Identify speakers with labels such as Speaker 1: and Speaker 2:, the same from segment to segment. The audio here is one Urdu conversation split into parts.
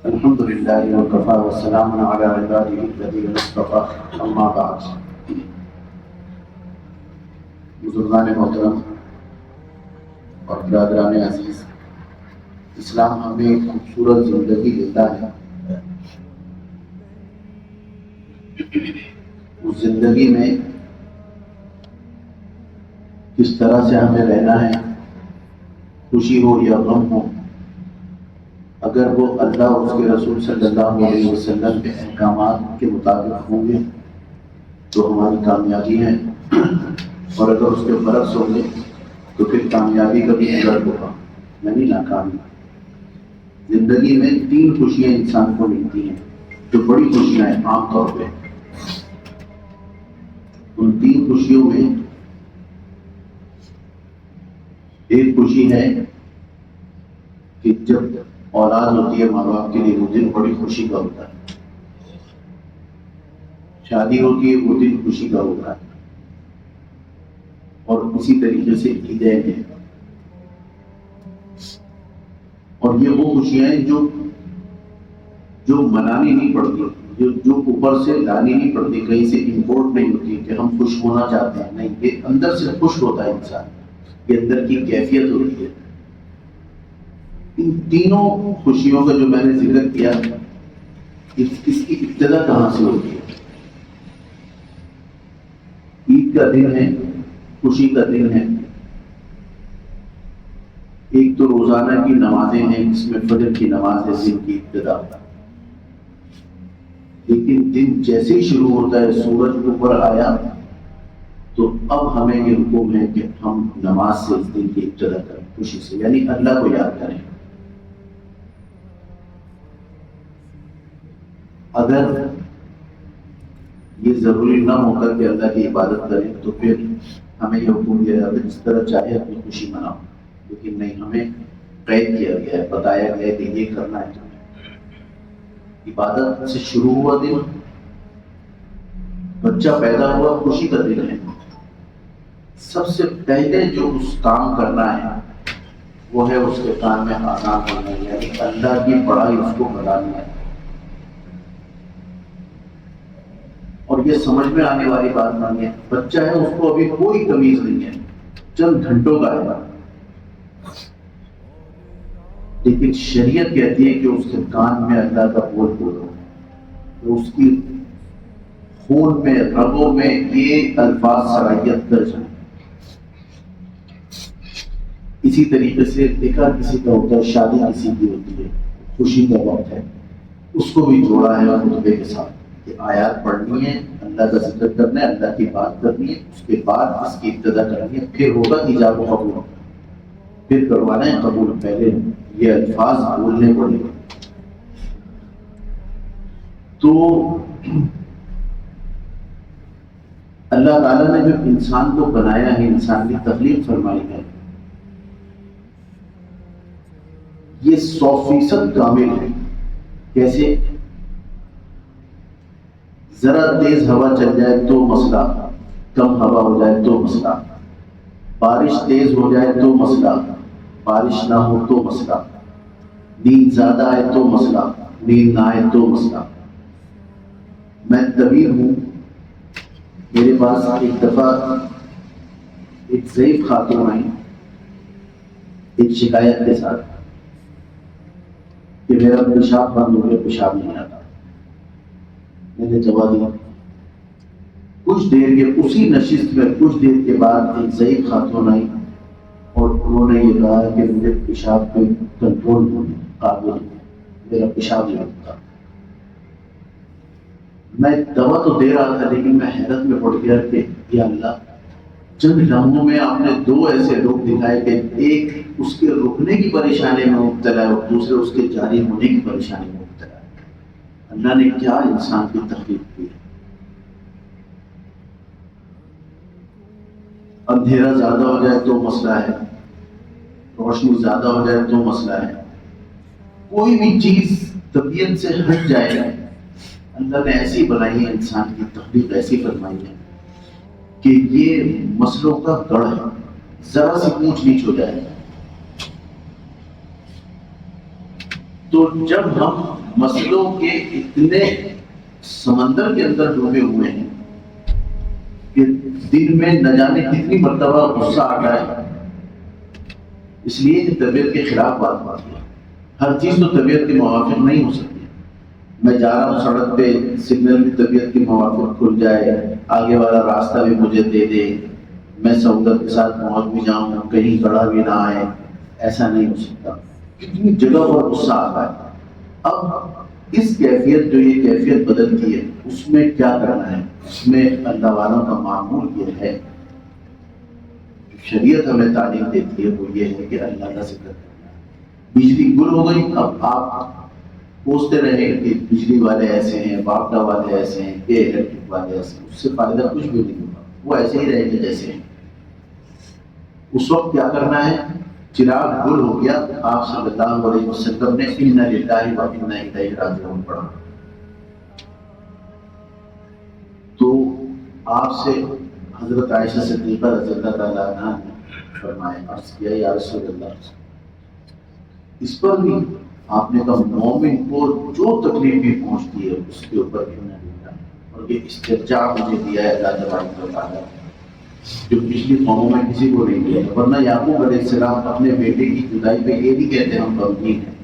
Speaker 1: الحمد للہ وکفى والسلام علی عباده الذین اصطفى اما بعد. بزرگان محترم اور برادران عزیز، اسلام ہمیں ایک خوبصورت زندگی دیتا ہے. اس زندگی میں کس طرح سے ہمیں رہنا ہے، خوشی ہو یا غم ہو، اگر وہ اللہ اور اس کے رسول صلی اللہ علیہ وسلم کے احکامات کے مطابق ہوں گے تو ہماری کامیابی ہے، اور اگر اس کے برعکس ہوں گے تو پھر کامیابی کا بھی اندر ہوگا، یعنی ناکامی. زندگی میں 3 خوشیاں انسان کو ملتی ہیں جو بڑی خوشیاں ہیں عام طور پہ. ان 3 خوشیوں میں ایک خوشی ہے کہ جب اولاد ہوتی ہے ماں باپ کے لیے وہ دن بڑی خوشی کا ہوتا ہے. شادی ہوتی ہے وہ دن خوشی کا ہوتا ہے. اور اسی طریقے سے عیدیں ہیں. اور یہ وہ خوشیاں ہیں جو منانی نہیں پڑتی، جو اوپر سے لانی نہیں پڑتی، کہیں سے امپورٹ نہیں ہوتی کہ ہم خوش ہونا چاہتے ہیں. نہیں، یہ اندر سے خوش ہوتا ہے انسان، یہ اندر کی کیفیت ہوتی ہے. ان تینوں خوشیوں کا جو میں نے ذکر کیا، اس کی ابتدا کہاں سے ہوتی ہے؟ عید کا دن ہے، خوشی کا دن ہے. ایک تو روزانہ کی نمازیں ہیں جس میں فجر کی نماز ہے دن کی ابتدا. لیکن دن جیسے ہی شروع ہوتا ہے، سورج اوپر آیا تو اب ہمیں یہ حکم ہے کہ ہم نماز سے اس دن کی ابتدا کریں، خوشی سے، یعنی اللہ کو یاد کریں. اگر یہ ضروری نہ ہو کر کہ اللہ کی عبادت کریں تو پھر ہمیں یہ حکم دیا جاتا ہے جس طرح چاہے اپنی خوشی مناؤ. لیکن نہیں، ہمیں قید کیا گیا ہے، بتایا گیا ہے کہ یہ کرنا ہے. عبادت سے شروع ہوا دن، بچہ پیدا ہوا، خوشی کا دن ہے. سب سے پہلے جو اس کام کرنا ہے وہ ہے اس کے کام میں آزاد ہونا ہے، یعنی اللہ کی بڑائی اس کو بتانی ہے. اور یہ سمجھ میں آنے والی بات نہیں ہے. بچہ ہے، اس کو ابھی کوئی تمیز نہیں ہے، چند گھنٹوں کا ہے، لیکن شریعت کہتی ہے کہ اس کے کان میں اللہ کا بول بولو، تو اس کی خون میں، رگوں میں یہ الفاظ صلاحیت کر جائیں. اسی طریقے سے نکاح کسی کا ہوتا ہے، شادی کسی کی ہوتی ہے، خوشی کا وقت ہے، اس کو بھی جوڑا ہے خطبے کے ساتھ کہ آیات پڑھنی ہے، اللہ کا ذکر کرنا ہے، اللہ کی بات کرنی ہے، اس کے بعد اس کی ابتدا کرنی ہے. پھر ہوگا ایجاب و قبول، پھر کروانا ہے قبول. پہلے یہ الفاظ بولنے پڑیں گے. تو اللہ تعالیٰ نے جو انسان کو بنایا ہے، انسان کی تخلیق فرمائی ہے، یہ 100% کامل ہے. کیسے؟ ذرا تیز ہوا چل جائے تو مسئلہ، کم ہوا ہو جائے تو مسئلہ، بارش تیز ہو جائے تو مسئلہ، بارش نہ ہو تو مسئلہ، نیند زیادہ آئے تو مسئلہ، نیند نہ آئے تو مسئلہ. میں طبیب ہوں، میرے پاس ایک دفعہ ایک ضعیف خاتون آئی ایک شکایت کے ساتھ کہ میرا پیشاب بند ہو گیا، پیشاب نہیں آتا. میں نے دوا دی. کچھ دیر کے اسی نشست میں کچھ دیر کے بعد ایک ضعیف خاتون آئی اور انہوں نے یہ کہا کہ مجھے پیشاب پہ کنٹرول ہونے قابل ہے، میرا پیشاب نہیں ہوتا. میں دوا تو دے رہا تھا لیکن میں حیرت میں پڑ گیا کہ یا اللہ، چند لمحوں میں آپ نے 2 ایسے لوگ دکھائے کہ ایک اس کے رکنے کی پریشانی میں مبتلا ہے اور دوسرے اس کے جاری ہونے کی پریشانی میں مبتلا ہے. اللہ نے کیا انسان کی تخلیق کی ہے. اندھیرا زیادہ ہو جائے تو مسئلہ ہے، روشنی زیادہ ہو جائے تو مسئلہ ہے. کوئی بھی چیز طبیعت سے ہٹ جائے گا، اللہ نے ایسی بنائی ہے، انسان کی تخلیق ایسی فرمائی ہے کہ یہ مسئلوں کا گڑھ ہے. ذرا سی اونچ نیچ ہو جائے گا. تو جب ہم مسئلوں کے اتنے سمندر کے اندر ڈوبے ہوئے ہیں کہ دن میں نہ جانے کتنی مرتبہ غصہ آتا ہے، اس لیے کہ طبیعت کے خلاف بات ہوتی ہے. ہر چیز تو طبیعت کے موافق نہیں ہو سکتی. میں جا رہا ہوں سڑک پہ، سگنل بھی طبیعت کے موافق کھل جائے، آگے والا راستہ بھی مجھے دے دے، میں سہولت کے ساتھ پہنچ بھی جاؤں، کہیں گڑا بھی نہ آئے، ایسا نہیں ہو سکتا. کتنی جگہ پر غصہ آتا ہے. اب اس کیفیت جو یہ کیفیت بدلتی ہے، اس میں کیا کرنا ہے؟ اس میں اللہ والوں کا معمول یہ ہے، شریعت ہمیں تعلیم دیتی ہے، وہ یہ ہے کہ اللہ کا ذکر کرنا ہے. بجلی گل ہو گئی، اب آپ پوچھتے رہے کہ بجلی والے ایسے ہیں، باپٹا والے ایسے ہیں، یہ الیکٹرک والے ایسے ہیں، اس سے فائدہ کچھ بھی نہیں ہوگا، وہ ایسے ہی رہیں گے جیسے ہیں. اس وقت کیا کرنا ہے؟ چراغ گل ہو گیا، آپ صلی اللہ علیہ وسلم نے اِنَّ لِلَّهِ وَإِنَّا إِلَيْهِ رَاجِعُونَ پڑھا. تو آپ سے حضرت عائشہ صدیقہ رضی اللہ تعالیٰ عنہ نے فرمایا، عرض کیا یا رسول اللہ، اس پر بھی آپ نے کہا مومن کو جو تکلیف بھی پہنچتی ہے اس کے اوپر اِنَّ لِلَّهِ، اور یہ استرجاع مجھے دیا ہے اللہ تبارک و تعالیٰ جو پچھلی قوموں میں کسی کو نہیں دیا. ورنہ یعقوب علیہ السلام اپنے بیٹے کی جدائی پہ یہ نہیں کہتے ہم غمگین ہیں،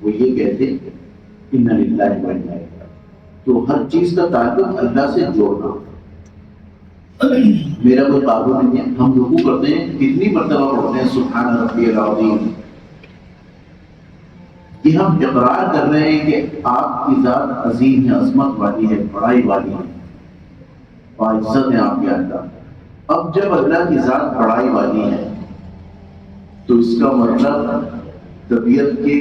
Speaker 1: وہ یہ کہتے اِنَّ لِلَّهِ وَإِنَّا إِلَيْهِ رَاجِعُونَ. تو ہر چیز کا تعلق اللہ سے جوڑنا. میرا کوئی قابو نہیں ہے. ہم رکوع کرتے ہیں، کتنی مرتبہ پڑھتے ہیں سبحان ربی العظیم. یہ ہم اقرار کر رہے ہیں کہ آپ کی ذات عظیم ہے، عظمت والی ہے، بڑائی والی ہے، باعزت ہے آپ کے اللہ. اب جب اللہ کی ذات بڑائی والی ہے تو اس کا مطلب طبیعت کے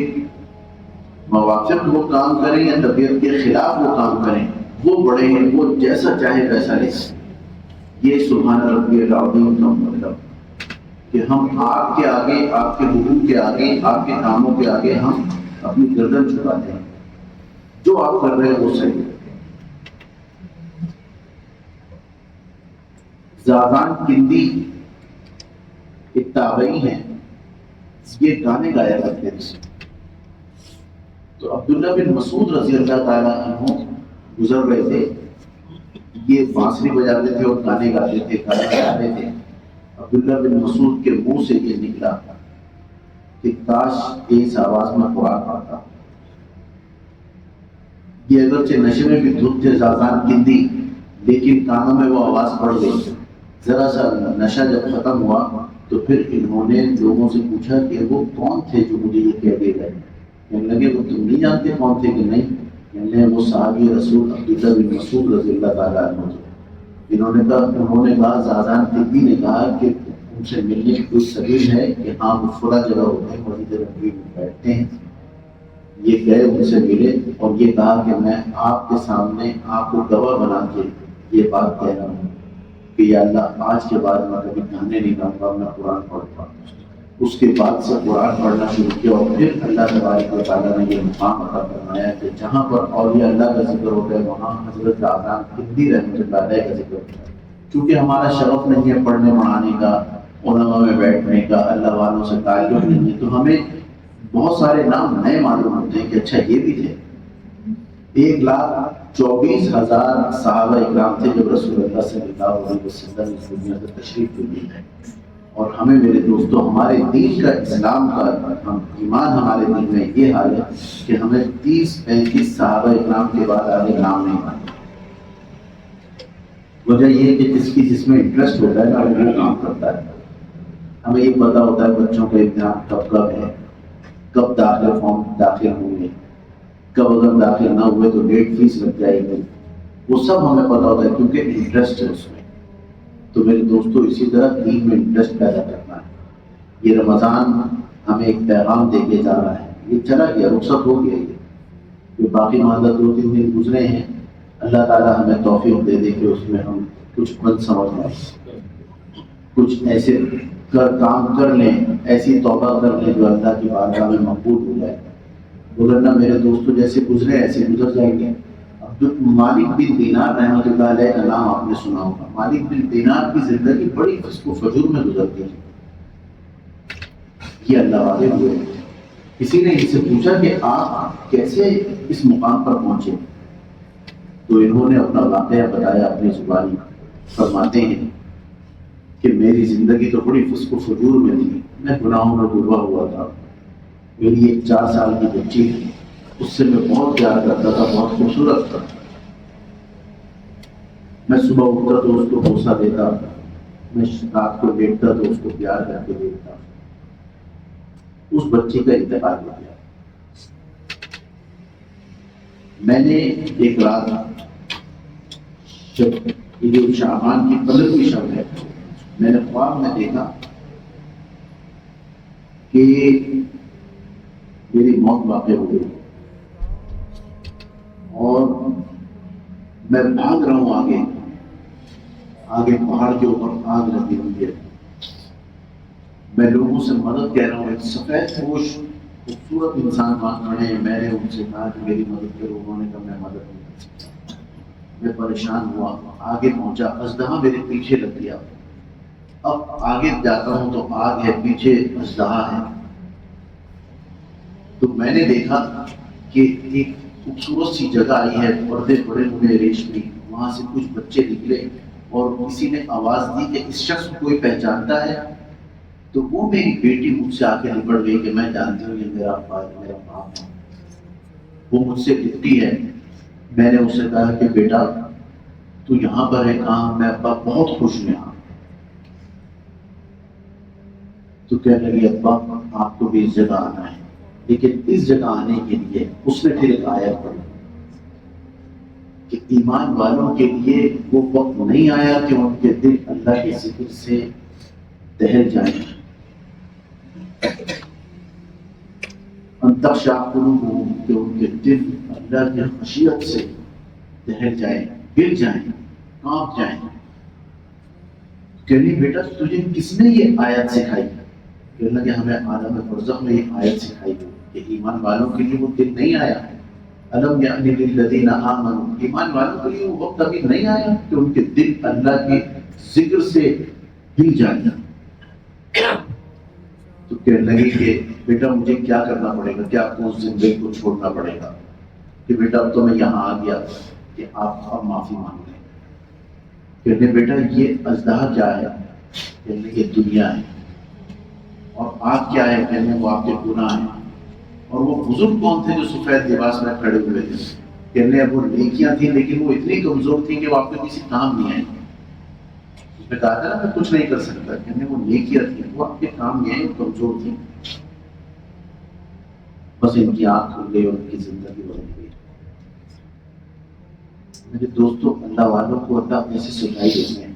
Speaker 1: موافق وہ کام کریں یا طبیعت کے خلاف وہ کام کریں، وہ بڑے ہیں، وہ جیسا چاہے ویسا لے. یہ سبحان ربی العظیم کا مطلب کہ ہم آپ کے آگے، آپ کے حقوق کے آگے، آپ کے کاموں کے آگے ہم اپنی گردن جھکاتے ہیں. جو آپ کر رہے ہیں وہ صحیح ہے. زازان کندی ایک تابعی ہیں، یہ گانے گایا کرتے تھے. تو عبداللہ بن مسعود رضی اللہ تعالیٰ عنہ گزر رہے تھے. یہ بانسری بجاتے تھے اور گانے گاتے تھے، گانے گاتے تھے. عبداللہ بن مسعود کے منہ سے یہ نکلا کہ کاش اس آواز میں قرآن پڑھتا. یہ اگرچہ نشے میں بھی دھت تھے زازان کندی، لیکن کانوں میں وہ آواز پڑ گئی. ذرا سا نشہ جب ختم ہوا تو پھر انہوں نے لوگوں سے پوچھا کہ وہ کون تھے جو مجھے یہ کہہ دے گئے. کہنے لگے وہ تم نہیں جانتے کون تھے کہ نہیں؟ کہنے لگے وہ صحابی رسول عبداللہ بن مسعود رضی اللہ تعالیٰ عنہ تھے. انہوں نے کہا زازان کندی نے کہا کہ ان سے ملنے کی کوئی سبیل ہے کہ ہاں وہ فلاں جگہ ہوتے ہیں، مسجد نبوی میں بیٹھتے ہیں. یہ گئے، ان سے ملے اور یہ کہا کہ میں آپ کے سامنے آپ کو گواہ بنا کے یہ بات کہہ رہا ہوں کہ یا اللہ آج کے بعد میں کبھی گانے نہیں گاؤں گا، میں قرآن پڑھتا ہوں. اس کے بعد سے قرآن پڑھنا شروع کیا اور پھر اللہ تبارک و تعالیٰ نے یہ مقام عطا فرمایا کہ جہاں پر اولیاء اللہ کا ذکر ہوتا ہے وہاں حضرت زازان کندی رحمۃ اللہ علیہ کا ذکر ہوتا ہے. کیونکہ ہمارا شرف نہیں ہے پڑھنے پڑھانے کا، علماء میں بیٹھنے کا، اللہ والوں سے تعلق نہیں ہے، تو ہمیں بہت سارے نام نئے معلوم ہوتے ہیں کہ اچھا یہ بھی تھے. 1,24,000 صحابہ اکرام تھے جب رسول اللہ صلی اللہ علیہ وسلم اس دنیا سے تشریف لے گئے. اور ہمیں میرے دوستوں ہمارے دین کا، اسلام کا ایمان ہمارے دین میں یہ حال ہے کہ ہمیں 30-35 صحابہ اکرام کے بعد آگے نام نہیں مانتے. وجہ یہ ہے کہ جس میں انٹرسٹ ہوتا ہے نا وہ کام کرتا ہے. ہمیں یہ پتا ہوتا ہے بچوں کا امتحان کب ہے، کب فارم داخل ہوں گے، کب اگر داخل نہ ہوئے تو لیٹ فیس لگ جائے گی. وہ سب ہمیں پتا ہوتا ہے کیونکہ انٹرسٹ ہے اس میں. تو میرے دوستوں اسی طرح دین میں انٹرسٹ پیدا کرنا ہے. یہ رمضان ہمیں ایک پیغام دے کے جا رہا ہے. یہ چلا گیا، رخصت ہو گیا. یہ باقی ماندہ 2-3 دن گزرے ہیں. اللہ تعالیٰ ہمیں توفیق دے دے کہ اس میں ہم کچھ بند سمجھ لیں، کچھ ایسے کام کر لیں، ایسی توبہ کر لیں جو اللہ کی بارگاہ میں مقبول ہو جائے. گزرنا میرے دوستوں جیسے گزرے ایسے گزر جائیں گے. مالک بن دینار رحمۃ اللہ علیہ کا نام آپ نے سنا ہوگا. مالک بن دینار کی زندگی بڑی فسق و فجور میں گزرتی ہے. یہ اللہ والے ہوئے. کسی نے ان سے پوچھا کہ آپ کیسے اس مقام پر پہنچے، تو انہوں نے اپنا واقعہ بتایا اپنی زبانی۔ فرماتے ہیں کہ میری زندگی تو بڑی فسق و فجور میں تھی، میں گناہوں میں ڈوبا ہوا تھا۔ میری ایک 4 سال کی بچی تھی، اس سے میں بہت پیار کرتا تھا، بہت خوبصورت تھا۔ میں صبح اٹھتا تو اس کو بوسہ دیتا، میں رات کو لیٹتا تو اس کو پیار کر کے دیکھتا۔ اس بچی کا انتقال ہو گیا۔ میں نے ایک رات جب عید شعبان کی 15ویں شب ہے، میں نے خواب میں دیکھا کہ میری موت واقع ہو گئی اور میں بھاگ رہا ہوں آگے پہاڑ کے اوپر آگ لگی ہوئی ہے۔ میں لوگوں سے مدد کہہ رہا ہوں، ایک سفید پوش خوبصورت انسان وہاں کھڑے ہیں۔ میں نے ان سے کہا کہ میری مدد کرو، انہوں نے کہا میں مدد نہیں کر سکتا۔ میں پریشان ہوا، آگے پہنچا، اژدہا میرے پیچھے لگ گیا۔ اب آگے جاتا ہوں تو آگ ہے، پیچھے اژدہا ہے۔ تو میں نے دیکھا کہ ایک خوبصورت سی جگہ آئی ہے، پردے پڑے ہوئے ریشمی، وہاں سے کچھ بچے نکلے اور کسی نے آواز دی کہ اس شخص کو کوئی پہچانتا ہے؟ تو وہ میری بیٹی مجھ سے آ کے لپٹ گئی کہ میں جانتی ہوں یہ میرا باپ ہے، وہ مجھ سے لپٹی ہے۔ میں نے اس سے کہا کہ بیٹا تو یہاں پر ہے؟ کہاں؟ میں ابا بہت خوش ہوں یہاں۔ تو کہنے لگی ابا آپ کو بھی اس جگہ آنا ہے، لیکن اس جگہ آنے کے لیے اس نے پھر ایک آیت پڑھی کہ ایمان والوں کے لیے وہ وقت نہیں آیا کہ ان کے دل اللہ کے ذکر سے دہل جائیں، انتخشع قلوبہم، کہ ان کے دل اللہ کی خشیت سے دہل جائیں، گر جائیں، کانپ جائیں۔ کہنے بیٹا تجھے کس نے یہ آیت سکھائی؟ کہنے لگے ہمیں عالم برزخ میں یہ آیت سکھائی گئی کہ ایمان والوں کے لیے وہ دن نہیں آیا۔ الم یعن للذین آمنوا، ایمان والوں کے لیے وہ وقت ابھی نہیں آیا کہ ان کے دل اللہ کے ذکر سے ہل جائیں۔ تو کہنے لگے کہ بیٹا مجھے کیا کرنا پڑے گا، کیا آپ کو اس زندگی کو چھوڑنا پڑے گا؟ کہ بیٹا اب تو میں یہاں آ گیا کہ آپ اب معافی مانگ لیں۔ کہنے بیٹا یہ اژدہا کیا ہے؟ کہنے یہ دنیا ہے۔ اور آپ کیا ہے؟ کہنے وہ آپ کے گناہ ہیں۔ اور وہ بزرگ کون تھے جو سفید لباس میں کھڑے ہوئے تھے؟ کہنے وہ نیکیاں تھیں لیکن وہ اتنی کمزور تھیں کہ وہ آپ کے کسی کام نہیں آئیں۔ اس میں کہا تھا نا میں کچھ نہیں کر سکتا، کہنے وہ نیکیاں تھیں، وہ آپ کے کام نہیں آئیں، کمزور تھیں۔ بس ان کی آنکھ کھل گئی اور ان کی زندگی بدل گئی۔ میرے دوستوں، اللہ والوں کو اللہ ایسی سچائی دیتے ہیں۔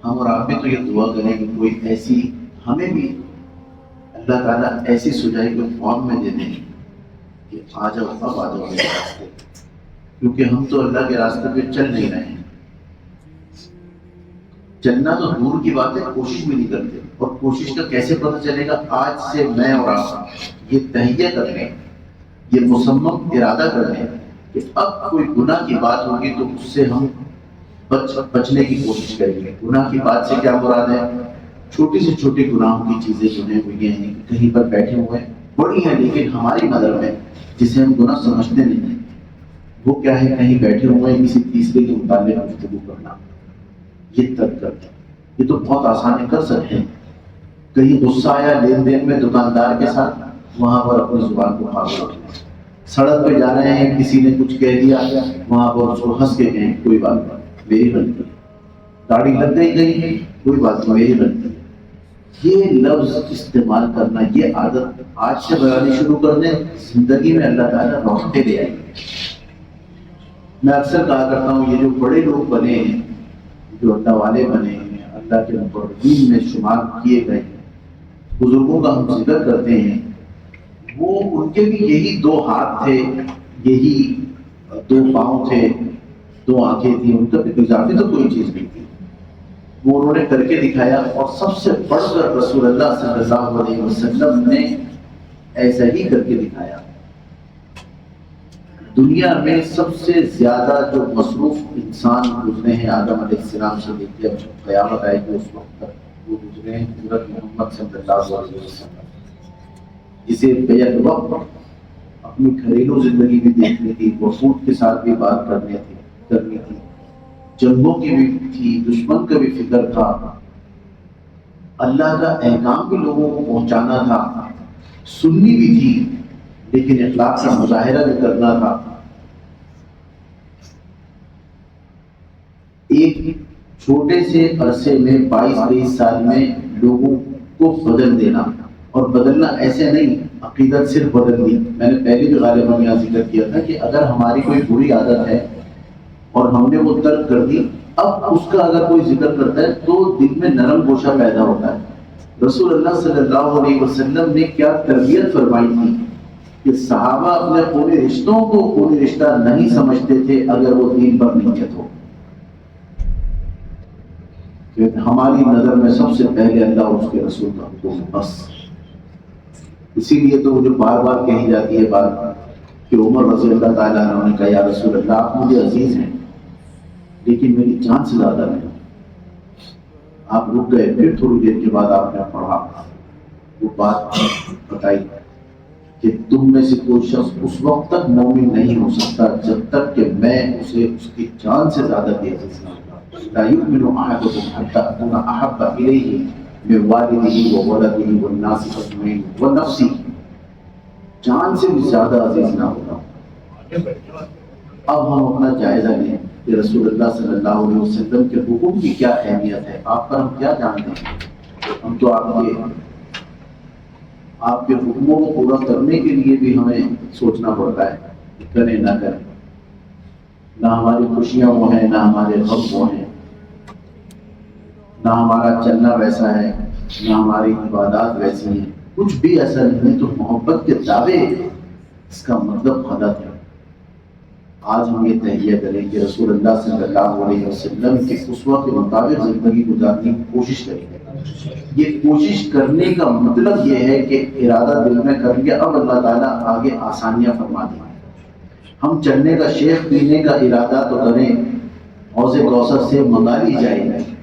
Speaker 1: ہم اور آپ بھی تو یہ دعا کریں کہ کوئی ایسی ہمیں بھی اللہ تعالیٰ ایسی سجائی کو فارم میں دے دیں کہ آ جاؤ، اب آ جاؤ میرے راستے، کیونکہ ہم تو اللہ کے راستے پہ چل نہیں رہے ہیں۔ چلنا تو دور کی بات ہے، کوشش بھی نہیں کرتے۔ اور کوشش کا کیسے پتہ چلے گا؟ آج سے میں اور آپ یہ تہیہ کر لیں، یہ مصمم ارادہ کر لیں کہ اب کوئی گناہ کی بات ہوگی تو اس سے ہم بچنے کی کوشش کریں گے۔ گناہ کی بات سے کیا مراد ہے؟ چھوٹی سے چھوٹی گناہوں کی چیزیں جو ہیں وہ یہ ہیں کہ کہیں پر بیٹھے ہوئے بڑی ہیں لیکن ہماری نظر میں جسے ہم گناہ سمجھتے نہیں ہیں، وہ کیا ہے؟ کہیں بیٹھے ہوئے کسی تیسرے کے متعلق گفتگو کرنا، یہ ترک کرتے، یہ تو بہت آسان کر سکتے ہیں۔ کہیں غصہ آیا لین دین میں دکاندار کے ساتھ، وہاں پر اپنی زبان کو قابو رکھنا۔ سڑک پہ جا رہے ہیں، کسی نے کچھ کہہ دیا، وہاں پر اس کو ہنس کے کہیں کوئی بات نہیں، میری غلطی، گاڑی لگ گئی کہیں، کوئی بات نہیں، میری غلطی۔ یہ لفظ استعمال کرنا، یہ عادت آج سے بنانی شروع کر دیں، زندگی میں اللہ تعالیٰ رونقیں لے آئیں گے۔ میں اکثر کہا کرتا ہوں یہ جو بڑے لوگ بنے ہیں، جو اللہ والے بنے ہیں، اللہ کے مقربین میں شمار کیے گئے ہیں، بزرگوں کا ہم ذکر کرتے ہیں، وہ ان کے بھی یہی 2 ہاتھ تھے، یہی 2 پاؤں تھے، 2 آنکھیں تھیں، ان کا بھی اضافی تو کوئی چیز نہیں تھی۔ وہ انہوں نے کر کے دکھایا، اور سب سے بڑھ کر رسول اللہ صلی اللہ علیہ وسلم نے ایسا ہی کر کے دکھایا۔ دنیا میں سب سے زیادہ جو مصروف انسان گزرے ہیں آدم علیہ السلام سے لے کے اب قیامت آئے گی اس وقت تک، وہ گزرے ہیں حضرت محمد صلی اللہ علیہ وسلم۔ جسے بیک وقت اپنی گھریلو زندگی بھی دیکھنی تھی، وفود کے ساتھ بھی بات کرنی تھی، جنگوں کی بھی تھی، دشمن کا بھی فکر تھا، اللہ کا احکام بھی لوگوں کو پہنچانا تھا، سننی بھی تھی، لیکن اخلاق کا مظاہرہ بھی کرنا تھا۔ ایک چھوٹے سے عرصے میں 22-23 سال میں لوگوں کو بدل دینا، اور بدلنا ایسے نہیں عقیدت صرف بدل دی۔ میں نے پہلے بھی غالباً یہاں ذکر کیا تھا کہ اگر ہماری کوئی بری عادت ہے اور ہم نے وہ ترک کر دی، اب اس کا اگر کوئی ذکر کرتا ہے تو دل میں نرم گوشہ پیدا ہوتا ہے۔ رسول اللہ صلی اللہ علیہ وسلم نے کیا تربیت فرمائی تھی کہ صحابہ اپنے خونی رشتوں کو خونی رشتہ نہیں سمجھتے تھے اگر وہ دین پر نیت ہو۔ ہماری نظر میں سب سے پہلے اللہ اور اس کے رسول کا حکم بس۔ اسی لیے تو جو بار بار کہی جاتی ہے بات کہ عمر رضی اللہ تعالیٰ عنہ نے کہا یا رسول اللہ آپ مجھے عزیز ہیں لیکن میری جان سے زیادہ نہیں۔ آپ رک گئے، پھر تھوڑی دیر کے بعد آپ نے پڑھا وہ بات بتائی کہ تم میں سے کوئی شخص اس وقت تک مومن نہیں ہو سکتا جب تک کہ میں اسے اس کی جان سے زیادہ بے عزیز نہ ہوں۔ لا يؤمن أحدكم حتى أكون أحب إليه من والده وولده والناس أجمعين ونفسه، جان سے بھی زیادہ عزیز نہ ہوگا۔ اب ہم اپنا جائزہ لیں کہ رسول اللہ صلی اللہ علیہ وسلم کے حکم کی کیا اہمیت ہے، آپ پر ہم کیا جانتے ہیں۔ ہم تو آپ کے حکموں کو پورا کرنے کے لیے بھی ہمیں سوچنا پڑتا ہے کہ کریں نہ کریں، نہ ہماری خوشیاں وہ ہیں نہ ہمارے غم وہ ہیں، نہ ہمارا چلنا ویسا ہے نہ ہماری عبادات ویسی ہیں، کچھ بھی ایسا نہیں ہے۔ تو محبت کے دعوے اس کا مطلب غلط ہے۔ آج ہم یہ تہیہ کریں کہ رسول اللہ صلی اللہ علیہ وسلم کے اسوہ کے مطابق زندگی گزارنے کی کوشش کریں۔ یہ کوشش کرنے کا مطلب یہ ہے کہ ارادہ دل میں کر لیا، اب اللہ تعالیٰ آگے آسانیاں فرما دیں۔ ہم چلنے کا، شیخ پینے کا ارادہ تو کریں، حوض کوثر سے منگا لی جائے گی،